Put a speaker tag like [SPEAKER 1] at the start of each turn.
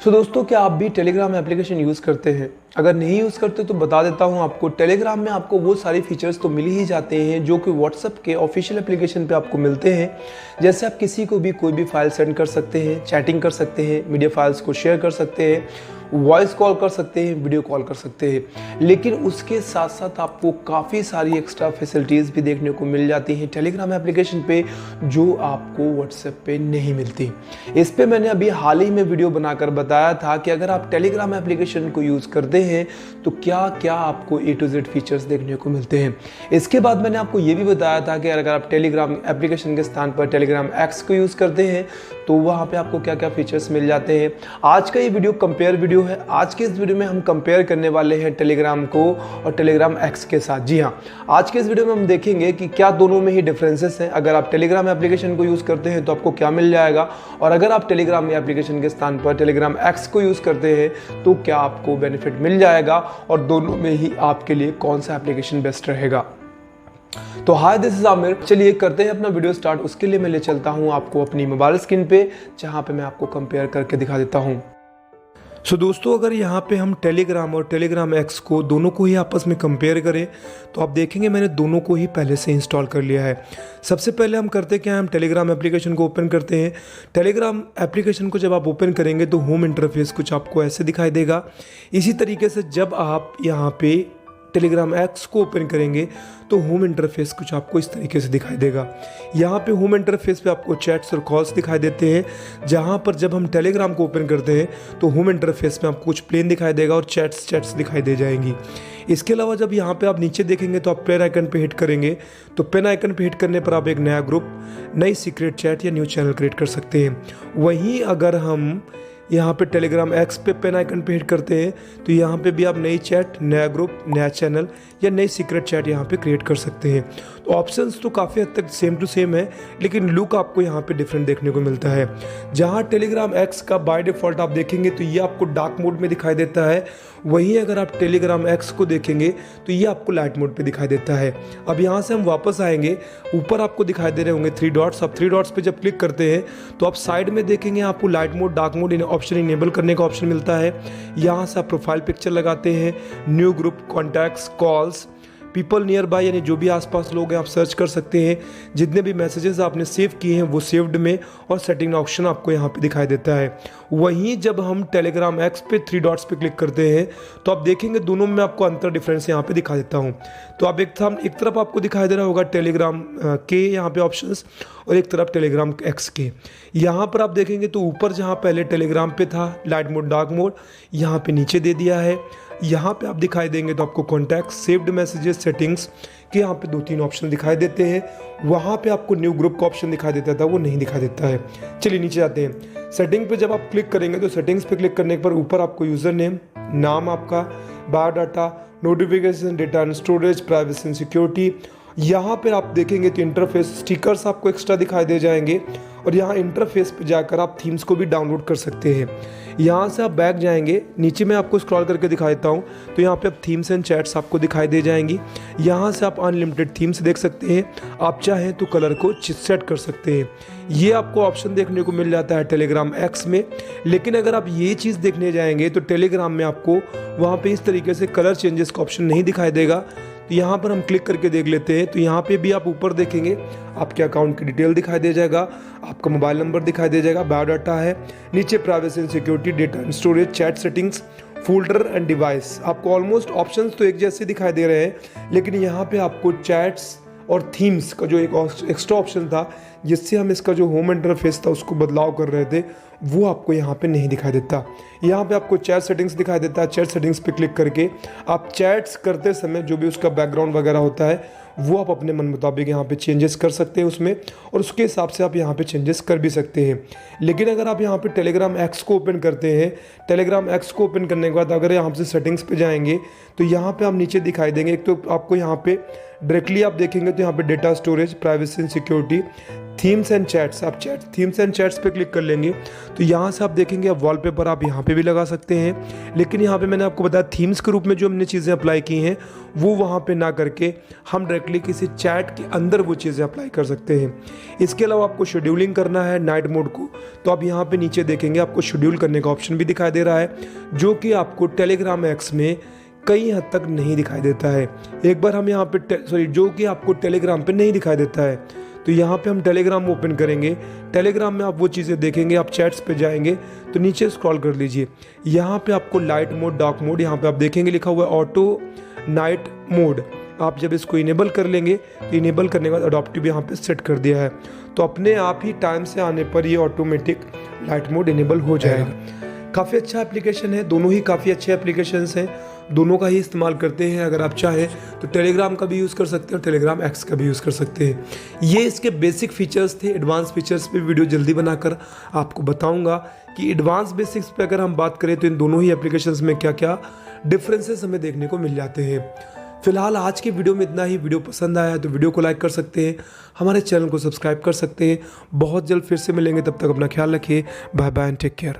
[SPEAKER 1] दोस्तों, क्या आप भी टेलीग्राम एप्लीकेशन यूज़ करते हैं? अगर नहीं यूज़ करते तो बता देता हूं आपको। टेलीग्राम में आपको वो सारी फीचर्स तो मिल ही जाते हैं जो कि व्हाट्सएप के ऑफिशियल एप्लीकेशन पे आपको मिलते हैं। जैसे आप किसी को भी कोई भी फाइल सेंड कर सकते हैं, चैटिंग कर सकते हैं, मीडिया फाइल्स को शेयर कर सकते हैं, वॉइस कॉल कर सकते हैं, वीडियो कॉल कर सकते हैं। लेकिन उसके साथ साथ आपको काफ़ी सारी एक्स्ट्रा फैसिलिटीज़ भी देखने को मिल जाती हैं टेलीग्राम एप्लीकेशन पे, जो आपको व्हाट्सएप पे नहीं मिलती। इस पे मैंने अभी हाल ही में वीडियो बनाकर बताया था कि अगर आप टेलीग्राम एप्लीकेशन को यूज़ करते हैं तो क्या क्या आपको A to Z फीचर्स देखने को मिलते हैं। इसके बाद मैंने आपको ये भी बताया था कि अगर आप टेलीग्राम एप्लीकेशन के स्थान पर टेलीग्राम एक्स को यूज़ करते हैं तो वहाँ पे आपको क्या क्या फीचर्स मिल जाते हैं। आज का ये वीडियो कंपेयर वीडियो है। आज के इस वीडियो में हम कंपेयर करने वाले हैं टेलीग्राम को और टेलीग्राम एक्स के साथ। जी हाँ, आज के इस वीडियो में हम देखेंगे कि क्या दोनों में ही डिफरेंसेस हैं। अगर आप टेलीग्राम एप्लीकेशन को यूज़ करते हैं तो आपको क्या मिल जाएगा, और अगर आप टेलीग्राम एप्लीकेशन के स्थान पर टेलीग्राम एक्स को यूज़ करते हैं तो क्या आपको बेनिफिट मिल जाएगा, और दोनों में ही आपके लिए कौन सा एप्लीकेशन बेस्ट रहेगा। तो हाय, दिस इज आमिर। चलिए करते हैं अपना वीडियो स्टार्ट। उसके लिए मैं ले चलता हूं आपको अपनी मोबाइल स्क्रीन पे, जहां पे मैं आपको कंपेयर करके दिखा देता हूं। दोस्तों, अगर यहाँ पे हम टेलीग्राम और टेलीग्राम एक्स को दोनों को ही आपस में कंपेयर करें तो आप देखेंगे मैंने दोनों को ही पहले से इंस्टॉल कर लिया है। सबसे पहले हम करते क्या है, हम टेलीग्राम एप्लीकेशन को ओपन करते हैं। टेलीग्राम एप्लीकेशन को जब आप ओपन करेंगे तो होम इंटरफेस कुछ आपको ऐसे दिखाई देगा। इसी तरीके से जब आप यहाँ पे टेलीग्राम एक्स को ओपन करेंगे तो होम इंटरफेस कुछ आपको इस तरीके से दिखाई देगा। यहाँ पे होम इंटरफेस पे आपको चैट्स और कॉल्स दिखाई देते हैं, जहाँ पर जब हम टेलीग्राम को ओपन करते हैं तो होम इंटरफेस में आपको कुछ प्लेन दिखाई देगा और चैट्स दिखाई दे जाएंगी। इसके अलावा जब यहाँ पे आप नीचे देखेंगे तो आप पेन आइकन पे हिट करेंगे तो पेन आइकन पे हिट करने पर आप एक नया ग्रुप, नई सीक्रेट चैट या न्यू चैनल क्रिएट कर सकते हैं। वहीं अगर हम यहाँ पे टेलीग्राम एक्स पे पेन आइकन पे हिट करते हैं तो यहाँ पे भी आप नई चैट, नया ग्रुप, नया चैनल या नई सीक्रेट चैट यहाँ पे क्रिएट कर सकते हैं। तो ऑप्शंस तो काफ़ी हद तक सेम टू सेम है, लेकिन लुक आपको यहाँ पे डिफरेंट देखने को मिलता है। जहाँ टेलीग्राम एक्स का बाय डिफ़ॉल्ट आप देखेंगे तो ये आपको डार्क मोड में दिखाई देता है, वहीं अगर आप टेलीग्राम एक्स को देखेंगे तो ये आपको लाइट मोड पे दिखाई देता है। अब यहाँ से हम वापस आएंगे, ऊपर आपको दिखाई दे रहे होंगे 3 डॉट्स। अब 3 डॉट्स पे जब क्लिक करते हैं तो आप साइड में देखेंगे आपको light mode, dark mode option enable करने का ऑप्शन मिलता है। यहाँ से आप प्रोफाइल पिक्चर लगाते हैं, new group, contacts, calls, people near by यानी जो भी आसपास लोग हैं आप सर्च कर सकते हैं। जितने भी मैसेजेस आपने सेव किए हैं वो सेव्ड में, और सेटिंग ऑप्शन आपको यहाँ पे दिखाई देता है। वहीं जब हम टेलीग्राम एक्स पे 3 डॉट्स पे क्लिक करते हैं तो आप देखेंगे दोनों में आपको अंतर डिफरेंस यहाँ पे दिखा देता हूँ। तो आप एक तरफ आपको दिखाई दे रहा होगा टेलीग्राम के यहाँ पे ऑप्शंस, और एक तरफ टेलीग्राम एक्स के। यहाँ पर आप देखेंगे तो ऊपर जहाँ पहले टेलीग्राम पे था लाइट मोड, डार्क मोड, यहाँ पे नीचे दे दिया है। यहाँ पे आप दिखाई देंगे तो आपको कॉन्टैक्ट, सेव्ड मैसेजेस, सेटिंग्स के यहाँ पे 2-3 ऑप्शन दिखाई देते हैं। वहाँ पे आपको न्यू ग्रुप का ऑप्शन दिखाई देता था, वो नहीं दिखाई देता है। चलिए नीचे जाते हैं। सेटिंग पे जब आप क्लिक करेंगे तो सेटिंग्स पे क्लिक करने पर ऊपर आपको यूज़र नेम, नाम आपका, biodata, notification, data and storage, privacy and security, यहाँ पर आप देखेंगे तो इंटरफेस स्टिकर्स आपको एक्स्ट्रा दिखाई दे जाएंगे, और यहाँ इंटरफेस पे जाकर आप थीम्स को भी डाउनलोड कर सकते हैं। यहाँ से आप बैक जाएंगे, नीचे मैं आपको स्क्रॉल करके दिखा देता हूँ तो यहाँ पे आप थीम्स एंड चैट्स आपको दिखाई दे जाएंगी। यहाँ से आप अनलिमिटेड थीम्स देख सकते हैं, आप चाहें तो कलर को सेट कर सकते हैं। ये आपको ऑप्शन देखने को मिल जाता है टेलीग्राम एक्स में। लेकिन अगर आप ये चीज़ देखने जाएंगे तो टेलीग्राम में आपको वहाँ पर इस तरीके से कलर चेंजेस का ऑप्शन नहीं दिखाई देगा। तो यहाँ पर हम क्लिक करके देख लेते हैं तो यहाँ पे भी आप ऊपर देखेंगे आपके अकाउंट की डिटेल दिखाई दे जाएगा, आपका मोबाइल नंबर दिखाई दे जाएगा, बायोडाटा है, नीचे privacy and security, data and storage, chat settings, folder and device. आपको ऑलमोस्ट ऑप्शंस तो एक जैसे दिखाई दे रहे हैं, लेकिन यहाँ पे आपको चैट्स और थीम्स का जो एक एक्स्ट्रा ऑप्शन था जिससे हम इसका जो होम इंटरफेस था उसको बदलाव कर रहे थे, वो आपको यहाँ पे नहीं दिखाई देता। यहाँ पे आपको चैट सेटिंग्स दिखाई देता है। चैट सेटिंग्स पे क्लिक करके आप चैट्स करते समय जो भी उसका बैकग्राउंड वगैरह होता है वो आप अपने मन मुताबिक यहाँ पे चेंजेस कर सकते हैं उसमें, और उसके हिसाब से आप यहाँ पे चेंजेस कर भी सकते हैं। लेकिन अगर आप यहाँ पे टेलीग्राम एक्स को ओपन करते हैं, टेलीग्राम एक्स को ओपन करने के बाद अगर यहाँ से सेटिंग्स पे जाएंगे तो यहाँ पे आप नीचे दिखाई देंगे, एक तो आपको यहाँ पे डायरेक्टली आप देखेंगे तो यहाँ पे data storage, privacy and security, themes and chats, आप थीम्स एंड चैट्स पे क्लिक कर लेंगे तो यहाँ से आप देखेंगे आप वॉलपेपर आप यहाँ पे भी लगा सकते हैं। लेकिन यहाँ पे मैंने आपको बताया थीम्स के रूप में जो हमने चीज़ें अप्लाई की हैं वो वहाँ पे ना करके हम डायरेक्टली किसी चैट के अंदर वो चीज़ें अप्लाई कर सकते हैं। इसके अलावा आपको शेड्यूलिंग करना है नाइट मोड को, तो आप यहाँ पे नीचे देखेंगे आपको शेड्यूल करने का ऑप्शन भी दिखाई दे रहा है, जो कि आपको टेलीग्राम एक्स में कई हद तक नहीं दिखाई देता है। एक बार हम यहाँ पे जो कि आपको टेलीग्राम पे नहीं दिखाई देता है, तो यहाँ पे हम टेलीग्राम ओपन करेंगे। टेलीग्राम में आप वो चीज़ें देखेंगे, आप चैट्स पे जाएंगे तो नीचे स्क्रॉल कर लीजिए, यहाँ पे आपको लाइट मोड, डार्क मोड, यहाँ पे आप देखेंगे लिखा हुआ है ऑटो नाइट मोड। आप जब इसको इनेबल कर लेंगे तो इनेबल करने के बाद अडॉप्टिव यहाँ पे सेट कर दिया है, तो अपने आप ही टाइम से आने पर ये ऑटोमेटिक लाइट मोड इनेबल हो जाएगा। काफ़ी अच्छा एप्लीकेशन है, दोनों ही काफ़ी अच्छे एप्लीकेशंस हैं, दोनों का ही इस्तेमाल करते हैं। अगर आप चाहें तो टेलीग्राम का भी यूज़ कर सकते हैं और टेलीग्राम एक्स का भी यूज़ कर सकते हैं। ये इसके बेसिक फीचर्स थे। एडवांस फीचर्स पे वीडियो जल्दी बनाकर आपको बताऊंगा कि एडवांस बेसिक्स पे अगर हम बात करें तो इन दोनों ही एप्लीकेशंस में क्या क्या डिफरेंसेस हमें देखने को मिल जाते हैं। फिलहाल आज के वीडियो में इतना ही। वीडियो पसंद आया तो वीडियो को लाइक कर सकते हैं, हमारे चैनल को सब्सक्राइब कर सकते हैं। बहुत जल्द फिर से मिलेंगे, तब तक अपना ख्याल रखिए। Bye bye and take care.